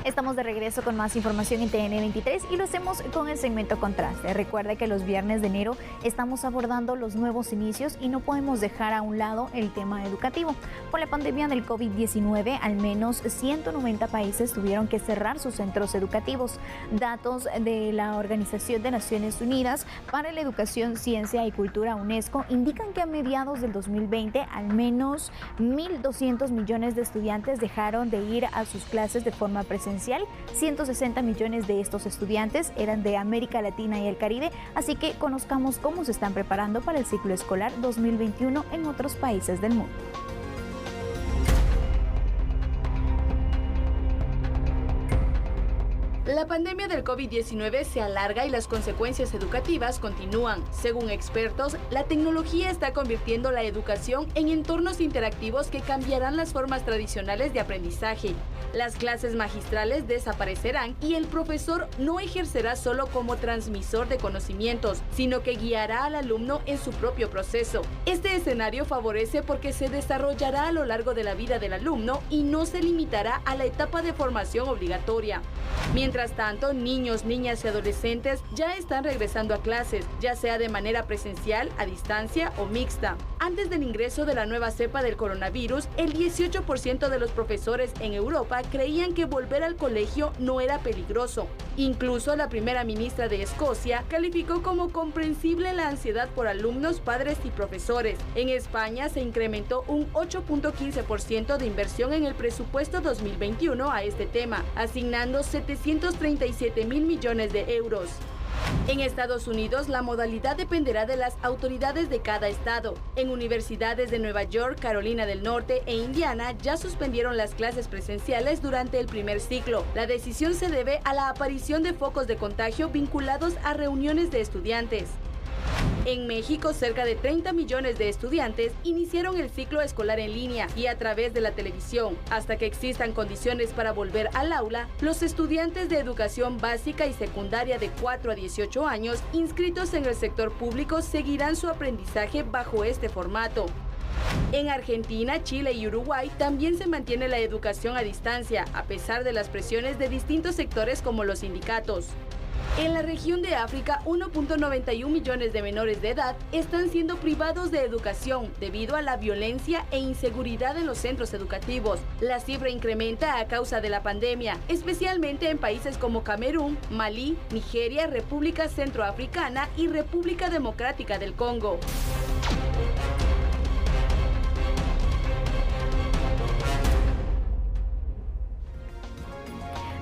Estamos de regreso con más información en TN23 y lo hacemos con el segmento Contraste. Recuerda que los viernes de enero estamos abordando los nuevos inicios y no podemos dejar a un lado el tema educativo. Por la pandemia del COVID-19, al menos 190 países tuvieron que cerrar sus centros educativos. Datos de la Organización de Naciones Unidas para la Educación, Ciencia y Cultura, UNESCO, indican que a mediados del 2020 al menos 1.200 millones de estudiantes dejaron de ir a sus clases de forma presencial. 160 millones de estos estudiantes eran de América Latina y el Caribe, así que conozcamos cómo se están preparando para el ciclo escolar 2021 en otros países del mundo. La pandemia del COVID-19 se alarga y las consecuencias educativas continúan. Según expertos, la tecnología está convirtiendo la educación en entornos interactivos que cambiarán las formas tradicionales de aprendizaje. Las clases magistrales desaparecerán y el profesor no ejercerá solo como transmisor de conocimientos, sino que guiará al alumno en su propio proceso. Este escenario favorece porque se desarrollará a lo largo de la vida del alumno y no se limitará a la etapa de formación obligatoria. Mientras tanto, niños, niñas y adolescentes ya están regresando a clases, ya sea de manera presencial, a distancia o mixta. Antes del ingreso de la nueva cepa del coronavirus, el 18% de los profesores en Europa creían que volver al colegio no era peligroso. Incluso la primera ministra de Escocia calificó como comprensible la ansiedad por alumnos, padres y profesores. En España se incrementó un 8.15% de inversión en el presupuesto 2021 a este tema, asignando 737.000 millones de euros. En Estados Unidos, la modalidad dependerá de las autoridades de cada estado. En universidades de Nueva York, Carolina del Norte e Indiana ya suspendieron las clases presenciales durante el primer ciclo. La decisión se debe a la aparición de focos de contagio vinculados a reuniones de estudiantes. En México, cerca de 30 millones de estudiantes iniciaron el ciclo escolar en línea y a través de la televisión. Hasta que existan condiciones para volver al aula, los estudiantes de educación básica y secundaria de 4 a 18 años inscritos en el sector público seguirán su aprendizaje bajo este formato. En Argentina, Chile y Uruguay también se mantiene la educación a distancia, a pesar de las presiones de distintos sectores como los sindicatos. En la región de África, 1.91 millones de menores de edad están siendo privados de educación debido a la violencia e inseguridad en los centros educativos. La cifra incrementa a causa de la pandemia, especialmente en países como Camerún, Malí, Nigeria, República Centroafricana y República Democrática del Congo.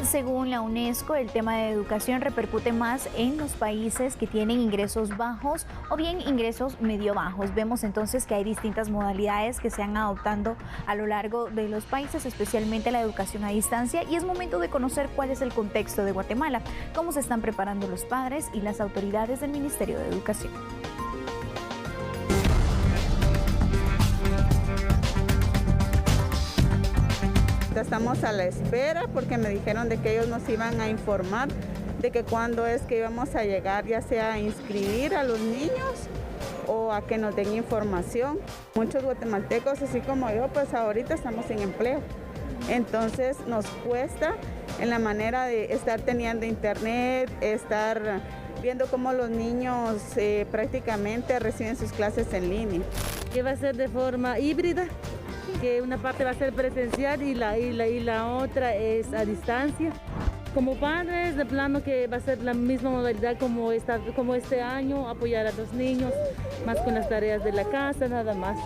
Según la UNESCO, el tema de educación repercute más en los países que tienen ingresos bajos o bien ingresos medio bajos. Vemos entonces que hay distintas modalidades que se han adoptando a lo largo de los países, especialmente la educación a distancia, y es momento de conocer cuál es el contexto de Guatemala, cómo se están preparando los padres y las autoridades del Ministerio de Educación. Estamos a la espera porque me dijeron de que ellos nos iban a informar de que cuándo es que íbamos a llegar, ya sea a inscribir a los niños o a que nos den información. Muchos guatemaltecos, así como yo, pues ahorita estamos sin empleo. Entonces nos cuesta en la manera de estar teniendo internet, estar viendo cómo los niños prácticamente reciben sus clases en línea. Que va a ser de forma híbrida, que una parte va a ser presencial y la otra es a distancia. Como padres, de plano que va a ser la misma modalidad como este año, apoyar a los niños, más con las tareas de la casa, nada más.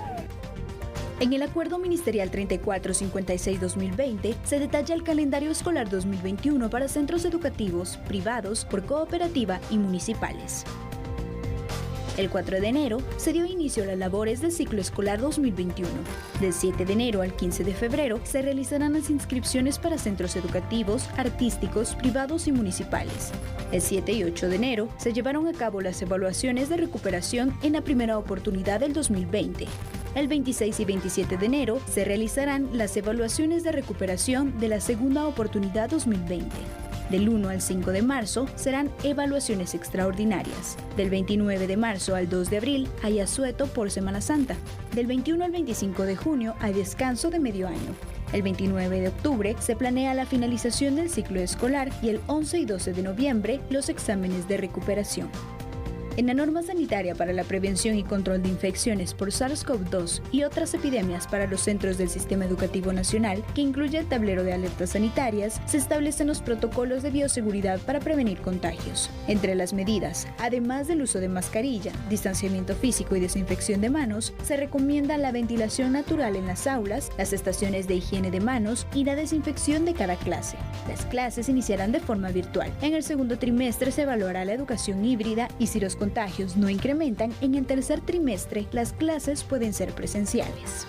En el Acuerdo Ministerial 3456-2020 se detalla el calendario escolar 2021 para centros educativos, privados, por cooperativa y municipales. El 4 de enero se dio inicio a las labores del ciclo escolar 2021. Del 7 de enero al 15 de febrero se realizarán las inscripciones para centros educativos, artísticos, privados y municipales. El 7 y 8 de enero se llevaron a cabo las evaluaciones de recuperación en la primera oportunidad del 2020. El 26 y 27 de enero se realizarán las evaluaciones de recuperación de la segunda oportunidad 2020. Del 1 al 5 de marzo serán evaluaciones extraordinarias. Del 29 de marzo al 2 de abril hay asueto por Semana Santa. Del 21 al 25 de junio hay descanso de medio año. El 29 de octubre se planea la finalización del ciclo escolar y el 11 y 12 de noviembre los exámenes de recuperación. En la norma sanitaria para la prevención y control de infecciones por SARS-CoV-2 y otras epidemias para los centros del Sistema Educativo Nacional, que incluye el tablero de alertas sanitarias, se establecen los protocolos de bioseguridad para prevenir contagios. Entre las medidas, además del uso de mascarilla, distanciamiento físico y desinfección de manos, se recomienda la ventilación natural en las aulas, las estaciones de higiene de manos y la desinfección de cada clase. Las clases iniciarán de forma virtual. En el segundo trimestre se evaluará la educación híbrida y si los contagios no incrementan, en el tercer trimestre las clases pueden ser presenciales.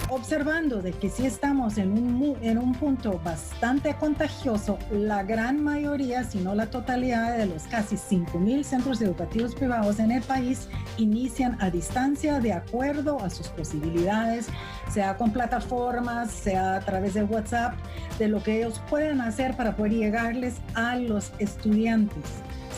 Observando de que si estamos en un punto bastante contagioso, la gran mayoría, si no la totalidad de los casi 5,000 centros educativos privados en el país inician a distancia de acuerdo a sus posibilidades, sea con plataformas, sea a través de WhatsApp, de lo que ellos pueden hacer para poder llegarles a los estudiantes.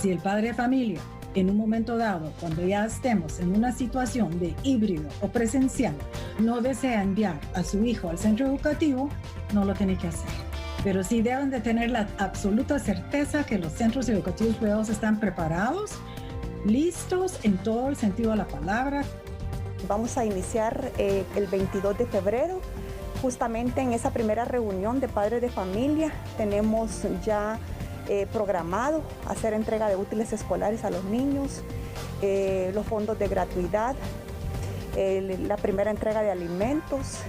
Si el padre de familia en un momento dado, cuando ya estemos en una situación de híbrido o presencial, no desea enviar a su hijo al centro educativo, no lo tiene que hacer. Pero sí deben de tener la absoluta certeza que los centros educativos privados están preparados, listos en todo el sentido de la palabra. Vamos a iniciar el 22 de febrero, justamente en esa primera reunión de padres de familia. Tenemos ya programado hacer entrega de útiles escolares a los niños, los fondos de gratuidad, la primera entrega de alimentos,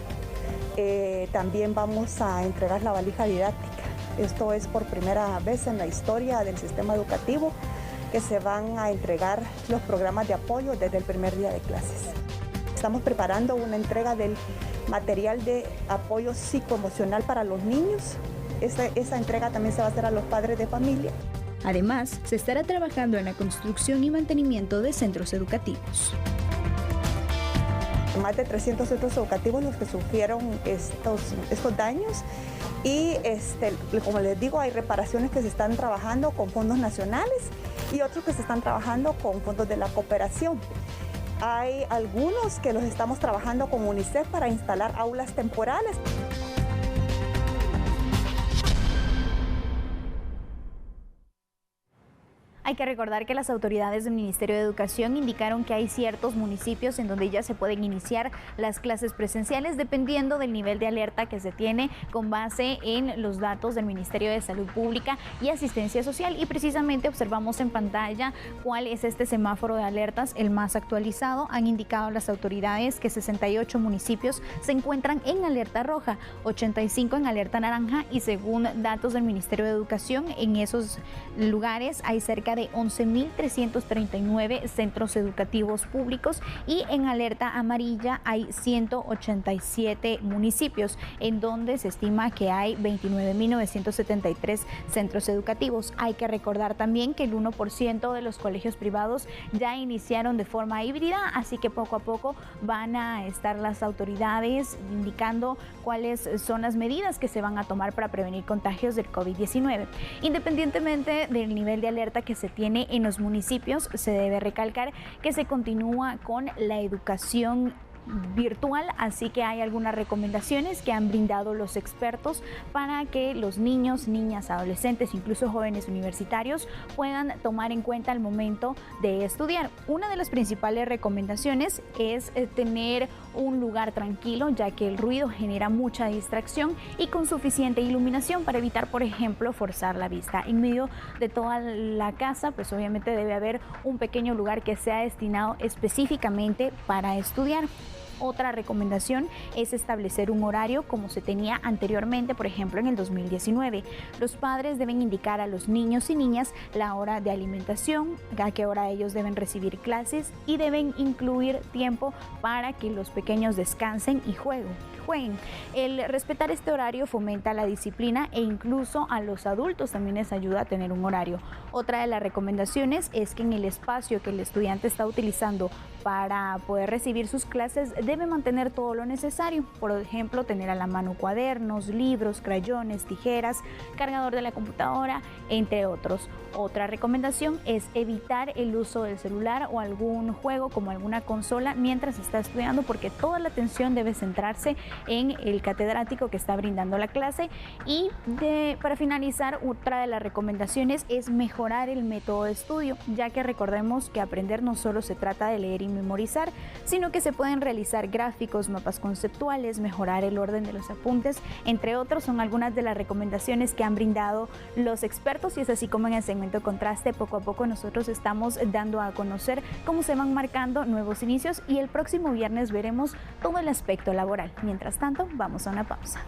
también vamos a entregar la valija didáctica. Esto es por primera vez en la historia del sistema educativo que se van a entregar los programas de apoyo desde el primer día de clases. Estamos preparando una entrega del material de apoyo psicoemocional para los niños. Esa entrega también se va a hacer a los padres de familia. Además, se estará trabajando en la construcción y mantenimiento de centros educativos. Más de 300 centros educativos los que sufrieron estos daños y como les digo, hay reparaciones que se están trabajando con fondos nacionales y otros que se están trabajando con fondos de la cooperación. Hay algunos que los estamos trabajando con UNICEF para instalar aulas temporales. Hay que recordar que las autoridades del Ministerio de Educación indicaron que hay ciertos municipios en donde ya se pueden iniciar las clases presenciales dependiendo del nivel de alerta que se tiene con base en los datos del Ministerio de Salud Pública y Asistencia Social. Y precisamente observamos en pantalla cuál es este semáforo de alertas, el más actualizado. Han indicado las autoridades que 68 municipios se encuentran en alerta roja, 85 en alerta naranja y según datos del Ministerio de Educación, en esos lugares hay cerca de 11.339 centros educativos públicos y en alerta amarilla hay 187 municipios en donde se estima que hay 29.973 centros educativos. Hay que recordar también que el 1% de los colegios privados ya iniciaron de forma híbrida, así que poco a poco van a estar las autoridades indicando cuáles son las medidas que se van a tomar para prevenir contagios del COVID-19. Independientemente del nivel de alerta que se tiene en los municipios, se debe recalcar que se continúa con la educación virtual, así que hay algunas recomendaciones que han brindado los expertos para que los niños, niñas, adolescentes, incluso jóvenes universitarios puedan tomar en cuenta al momento de estudiar. Una de las principales recomendaciones es tener un lugar tranquilo, ya que el ruido genera mucha distracción, y con suficiente iluminación para evitar, por ejemplo, forzar la vista. En medio de toda la casa, pues obviamente debe haber un pequeño lugar que sea destinado específicamente para estudiar. Otra recomendación es establecer un horario como se tenía anteriormente, por ejemplo en el 2019. Los padres deben indicar a los niños y niñas la hora de alimentación, a qué hora ellos deben recibir clases, y deben incluir tiempo para que los pequeños descansen y jueguen. El respetar este horario fomenta la disciplina e incluso a los adultos también les ayuda a tener un horario. Otra de las recomendaciones es que en el espacio que el estudiante está utilizando para poder recibir sus clases debe mantener todo lo necesario, por ejemplo, tener a la mano cuadernos, libros, crayones, tijeras, cargador de la computadora, entre otros. Otra recomendación es evitar el uso del celular o algún juego como alguna consola mientras está estudiando, porque toda la atención debe centrarse en el catedrático que está brindando la clase. Y para finalizar, otra de las recomendaciones es mejorar el método de estudio, ya que recordemos que aprender no solo se trata de leer y memorizar, sino que se pueden realizar gráficos, mapas conceptuales, mejorar el orden de los apuntes, entre otros. Son algunas de las recomendaciones que han brindado los expertos, y es así como en el segmento Contraste poco a poco nosotros estamos dando a conocer cómo se van marcando nuevos inicios, y el próximo viernes veremos todo el aspecto laboral. Mientras tanto, vamos a una pausa.